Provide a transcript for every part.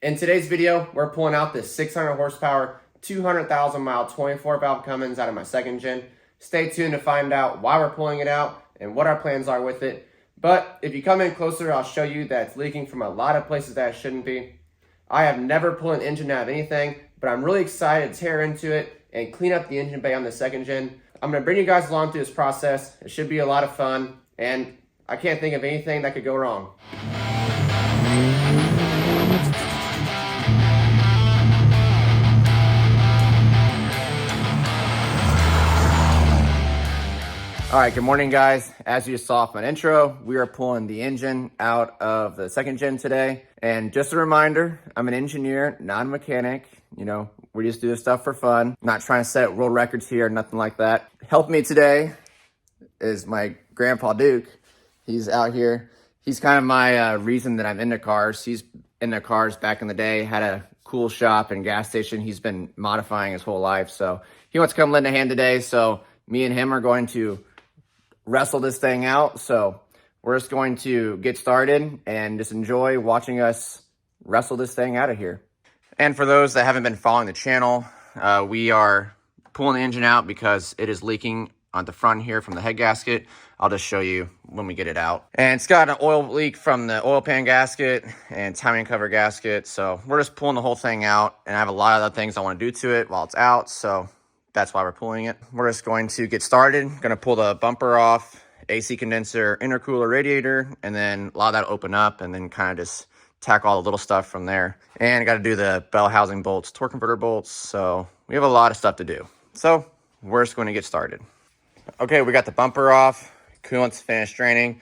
In today's video, we're pulling out this 600 horsepower, 200,000 mile 24 valve Cummins out of my second gen. Stay tuned to find out why we're pulling it out and what our plans are with it. But if you come in closer, I'll show you that it's leaking from a lot of places that it shouldn't be. I have never pulled an engine out of anything, but I'm really excited to tear into it and clean up the engine bay on the second gen. I'm gonna bring you guys along through this process. It should be a lot of fun, and I can't think of anything that could go wrong. All right, good morning, guys. As you saw from my intro, we are pulling the engine out of the second gen today. And just a reminder, I'm an engineer, not a mechanic. You know, we just do this stuff for fun. Not trying to set world records here, nothing like that. Helping me today is my grandpa Duke. He's out here. He's kind of my reason that I'm into cars. He's into cars back in the day, had a cool shop and gas station. He's been modifying his whole life. So he wants to come lend a hand today. So me and him are going to wrestle this thing out. So we're just going to get started and just enjoy watching us wrestle this thing out of here. And for those that haven't been following the channel, we are pulling the engine out because it is leaking on the front here from the head gasket. I'll just show you when we get it out. And it's got an oil leak from the oil pan gasket and timing cover gasket. So we're just pulling the whole thing out, and I have a lot of other things I want to do to it while it's out. So that's why we're pulling it. We're just going to get started. Gonna pull the bumper off, AC condenser, intercooler, radiator, and then a lot of that will open up, and then kind of just tack all the little stuff from there. And got to do the bell housing bolts, torque converter bolts. So we have a lot of stuff to do. So we're just going to get started. Okay, we got the bumper off. Coolant's finished draining.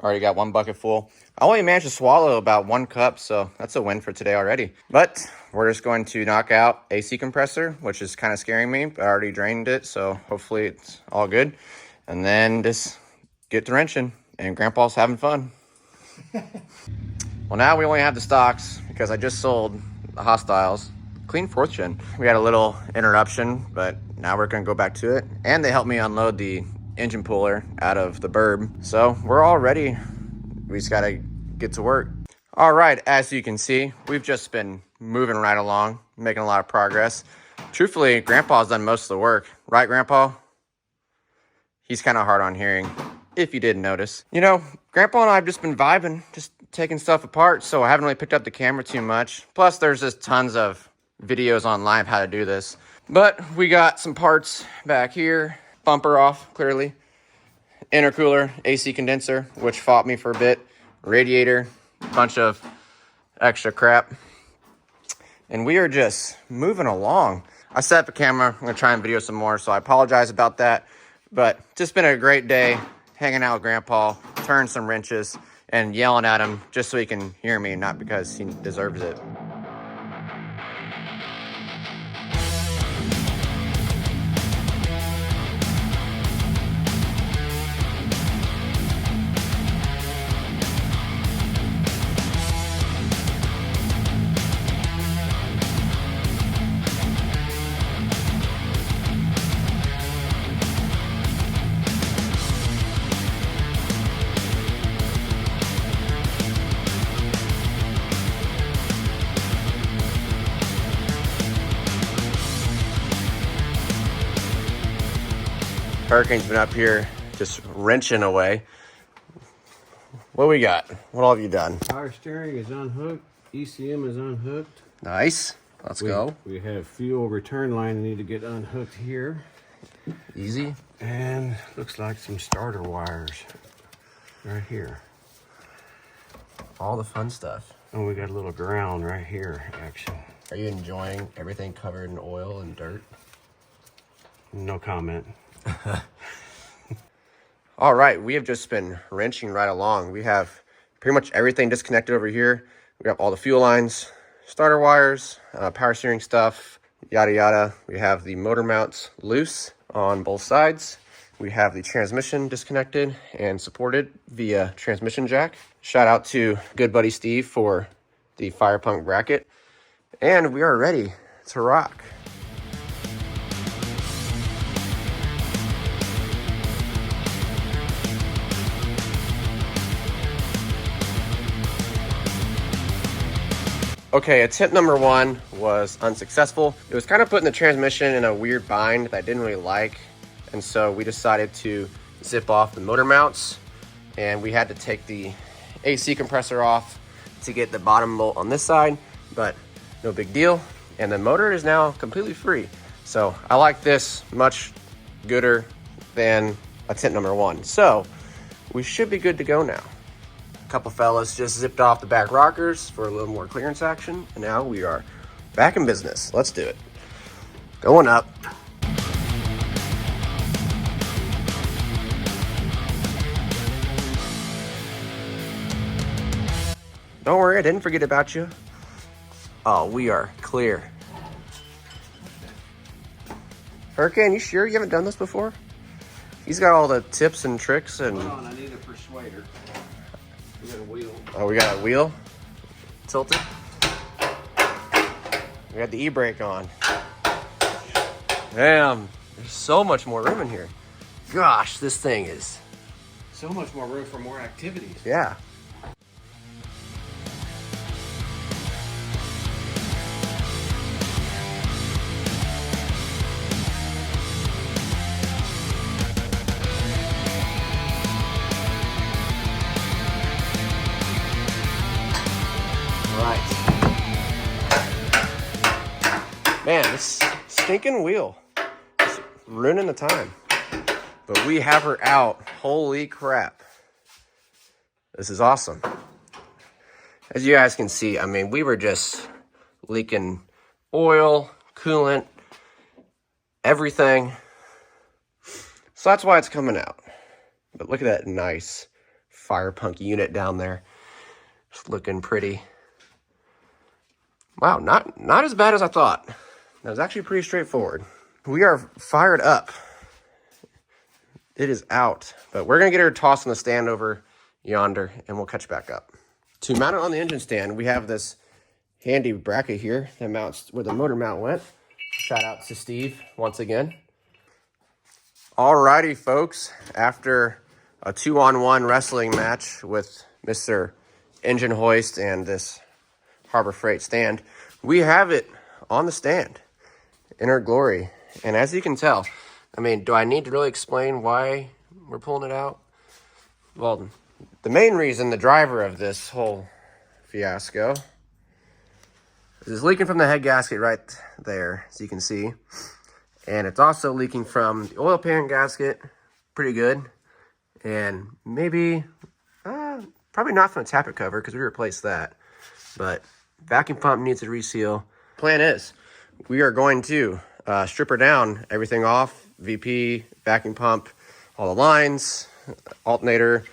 Already got one bucket full. I only managed to swallow about 1 cup, so that's a win for today already. But we're just going to knock out AC compressor, which is kind of scaring me, but I already drained it, so hopefully it's all good. And then just get to wrenching, and Grandpa's having fun. Well, now we only have the stocks because I just sold the Hostiles. Clean 4th gen. We had a little interruption, but now we're gonna go back to it. And they helped me unload the engine puller out of the burb. So we're all ready. We just gotta get to work. All right, as you can see, we've just been moving right along, making a lot of progress. Truthfully, Grandpa's done most of the work. Right, Grandpa? He's kind of hard on hearing, if you didn't notice. You know, Grandpa and I have just been vibing, just taking stuff apart, so I haven't really picked up the camera too much. Plus, there's just tons of videos online of how to do this. But we got some parts back here. Bumper off, clearly. Intercooler, AC condenser, which fought me for a bit. Radiator, bunch of extra crap. And we are just moving along. I set up a camera. I'm going to try and video some more, so I apologize about that. But just been a great day hanging out with Grandpa, turning some wrenches, and yelling at him just so he can hear me, not because he deserves it. Hurricane's been up here just wrenching away. What we got? What all have you done? Power steering is unhooked. ECM is unhooked. Nice. Let's go. We have fuel return line need to get unhooked here. Easy. And looks like some starter wires right here. All the fun stuff. And we got a little ground right here, actually. Are you enjoying everything covered in oil and dirt? No comment. All right, we have just been wrenching right along. We have pretty much everything disconnected over here. We have all the fuel lines, starter wires, power steering stuff, yada yada. We have the motor mounts loose on both sides. We have the transmission disconnected and supported via transmission jack. Shout out to good buddy Steve for the fire pump bracket. And we are ready to rock. Okay, attempt number one was unsuccessful. It was kind of putting the transmission in a weird bind that I didn't really like. And so we decided to zip off the motor mounts, and we had to take the AC compressor off to get the bottom bolt on this side, but no big deal. And the motor is now completely free. So I like this much gooder than attempt number one. So we should be good to go now. A couple fellas just zipped off the back rockers for a little more clearance action, and now we are back in business. Let's do it. Going up. Don't worry, I didn't forget about you. Oh, we are clear. Hurricane, you sure you haven't done this before? He's got all the tips and tricks and... Hold on, I need a persuader. We got a wheel. Oh, we got a wheel tilted. We got the e-brake on. Damn, there's so much more room in here. Gosh, this thing is... So much more room for more activities. Yeah. Man, this stinking wheel is ruining the time. But we have her out. Holy crap. This is awesome. As you guys can see, I mean, we were just leaking oil, coolant, everything. So that's why it's coming out. But look at that nice fire punk unit down there. Just looking pretty. Wow, not as bad as I thought. That was actually pretty straightforward. We are fired up. It is out, but we're gonna get her tossed on the stand over yonder and we'll catch back up. To mount it on the engine stand, we have this handy bracket here that mounts where the motor mount went. Shout out to Steve once again. Alrighty, folks, after a 2-on-1 wrestling match with Mr. Engine Hoist and this Harbor Freight stand, we have it on the stand in her glory. And as you can tell, I mean, do I need to really explain why we're pulling it out? Well, the main reason, the driver of this whole fiasco, is leaking from the head gasket right there, as you can see. And it's also leaking from the oil pan gasket, pretty good. And maybe, probably not from the tappet cover, because we replaced that. But vacuum pump needs a reseal. Plan is, we are going to strip her down, everything off, VP, vacuum pump, all the lines, alternator,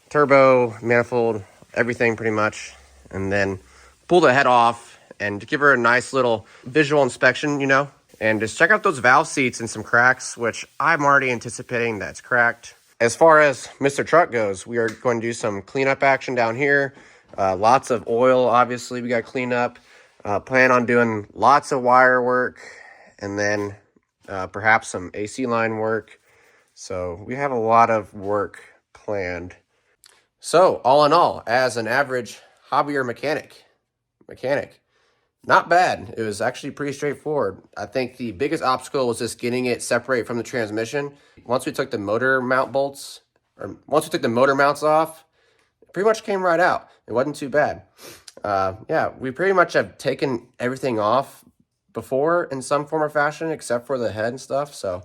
turbo, manifold, everything pretty much. And then pull the head off and give her a nice little visual inspection, you know. And just check out those valve seats and some cracks, which I'm already anticipating that's cracked. As far as Mr. Truck goes, we are going to do some cleanup action down here. Lots of oil, obviously, we got to clean up. Plan on doing lots of wire work and then perhaps some AC line work. So we have a lot of work planned. So all in all, as an average hobby or mechanic, not bad. It was actually pretty straightforward. I think the biggest obstacle was just getting it separate from the transmission. Once we took the motor mount bolts, or once we took the motor mounts off, it pretty much came right out. It wasn't too bad. Yeah, we pretty much have taken everything off before in some form or fashion, except for the head and stuff. So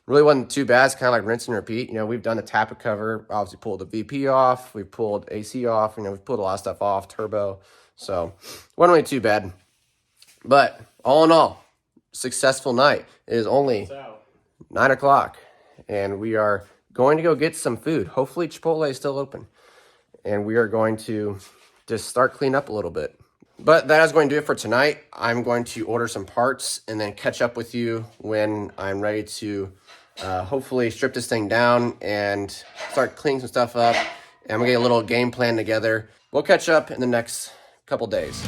really wasn't too bad. It's kind of like rinse and repeat. You know, we've done the tappet cover, obviously pulled the VP off. We've pulled AC off. You know, we've pulled a lot of stuff off, turbo. So wasn't really too bad. But all in all, successful night. It is only 9 o'clock and we are going to go get some food. Hopefully Chipotle is still open. And we are going to just start cleaning up a little bit. But that is going to do it for tonight. I'm going to order some parts and then catch up with you when I'm ready to hopefully strip this thing down and start cleaning some stuff up. And I'm going to get a little game plan together. We'll catch up in the next couple days.